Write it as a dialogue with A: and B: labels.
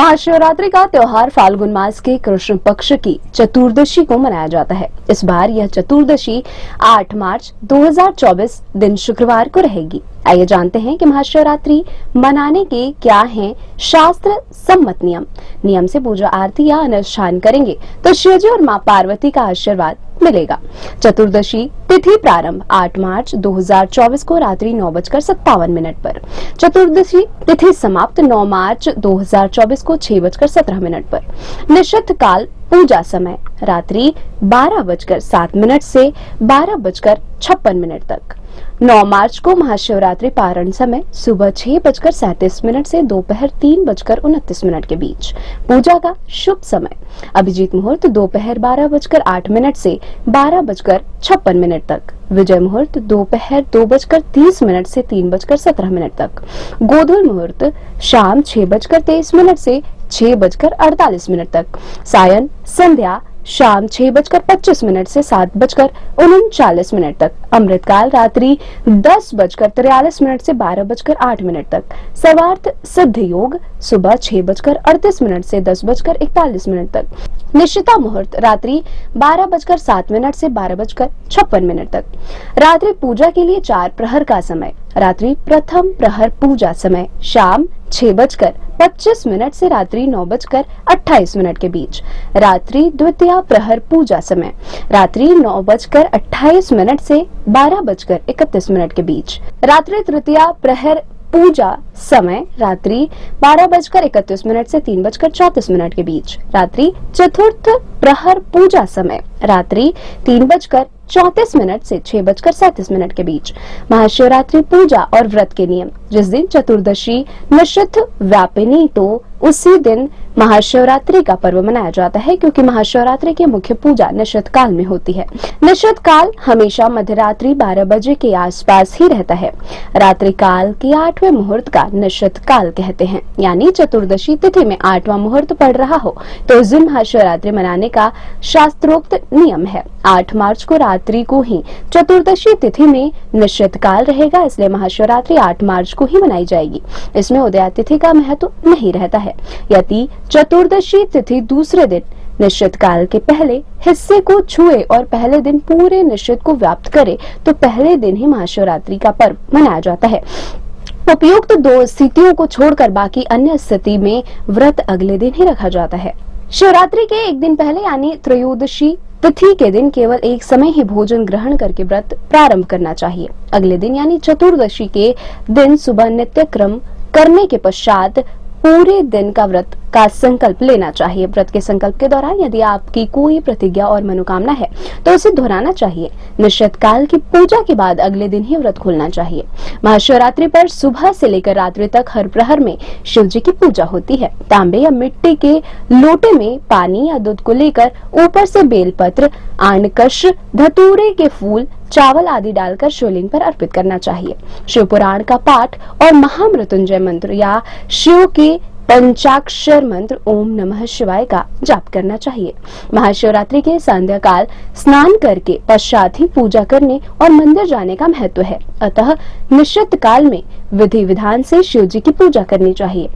A: महाशिवरात्रि का त्योहार फाल्गुन मास के कृष्ण पक्ष की चतुर्दशी को मनाया जाता है। इस बार यह चतुर्दशी 8 मार्च 2024 दिन शुक्रवार को रहेगी। आइए जानते हैं कि महाशिवरात्रि मनाने के क्या हैं शास्त्र सम्मत नियम से पूजा आरती या अनुष्ठान करेंगे तो शिवजी और मां पार्वती का आशीर्वाद मिलेगा। चतुर्दशी तिथि प्रारंभ 8 मार्च 2024 को रात्रि 9:57 पर। चतुर्दशी तिथि समाप्त 9 मार्च 2024 को 6:17 पर। निश्चित काल पूजा समय रात्रि 12:07 से 12:56 तक। 9 मार्च को महाशिवरात्रि पारण समय सुबह 6:37 से दोपहर 3:29 के बीच। पूजा का शुभ समय अभिजीत मुहूर्त दोपहर 12:08 से 12:56 तक। विजय मुहूर्त दोपहर 2:30 से 3:17 तक। गोधूल मुहूर्त शाम 6:23 से 6:48 तक। सायं संध्या शाम 6:25 से 7:39 तक। अमृतकाल रात्रि 10:43 से 12:08 तक। सर्वार्थ सिद्ध योग सुबह 6:38 से 10:41 तक। निश्चिता मुहूर्त रात्रि 12:07 से 12:56 तक। रात्रि पूजा के लिए 4 प्रहर का समय रात्रि प्रथम प्रहर पूजा समय शाम 6:25 से रात्रि 9:28 के बीच। रात्रि द्वितीय प्रहर पूजा समय रात्रि 9:28 से 12:31 के बीच। रात्रि तृतीय प्रहर पूजा समय रात्रि 12:31 से 3:34 के बीच। रात्रि चतुर्थ प्रहर पूजा समय रात्रि 3:34 से 6:37 के बीच। महाशिवरात्रि पूजा और व्रत के नियम। जिस दिन चतुर्दशी निश्चित व्यापिनी तो उसी दिन महाशिवरात्रि का पर्व मनाया जाता है, क्योंकि महाशिवरात्रि की मुख्य पूजा निश्चित काल में होती है। निश्चित काल हमेशा मध्यरात्रि 12 बजे के आसपास ही रहता है। रात्रि काल के 8वें मुहूर्त का निश्चित काल कहते हैं, यानी चतुर्दशी तिथि में 8वां मुहूर्त पड़ रहा हो तो उस दिन महाशिवरात्रि मनाने का शास्त्रोक्त नियम है। 8 मार्च को रात्रि को ही चतुर्दशी तिथि में निश्चित काल रहेगा, इसलिए महाशिवरात्रि 8 मार्च को ही मनाई जाएगी। इसमें उदया तिथि का महत्व नहीं रहता है। यदि चतुर्दशी तिथि दूसरे दिन निश्चित काल के पहले हिस्से को छुए और पहले दिन पूरे निश्चित को व्याप्त करे तो पहले दिन ही महाशिवरात्रि का पर्व मनाया जाता है। उपयुक्त 2 स्थितियों को छोड़कर बाकी अन्य स्थिति में व्रत अगले दिन ही रखा जाता है। शिवरात्रि के एक दिन पहले यानी त्रयोदशी तिथि के दिन केवल एक समय ही भोजन ग्रहण करके व्रत प्रारंभ करना चाहिए। अगले दिन यानी चतुर्दशी के दिन सुबह नित्य क्रम करने के पश्चात पूरे दिन का व्रत का संकल्प लेना चाहिए। व्रत के संकल्प के दौरान यदि आपकी कोई प्रतिज्ञा और मनोकामना है तो उसे दोहराना चाहिए। निश्चित काल की पूजा के बाद अगले दिन ही व्रत खोलना चाहिए। महाशिवरात्रि पर सुबह से लेकर रात्रि तक हर प्रहर में शिव जी की पूजा होती है। तांबे या मिट्टी के लोटे में पानी या दूध को लेकर ऊपर से बेलपत्र, आनकश, धतूरे के फूल, चावल आदि डालकर शिवलिंग पर अर्पित करना चाहिए। शिव पुराण का पाठ और महामृत्युंजय मंत्र या शिव के पंचाक्षर मंत्र ओम नमः शिवाय का जाप करना चाहिए। महाशिवरात्रि के संध्या काल स्नान करके पश्चात ही पूजा करने और मंदिर जाने का महत्व है। अतः निश्चित काल में विधि विधान से शिव जी की पूजा करनी चाहिए।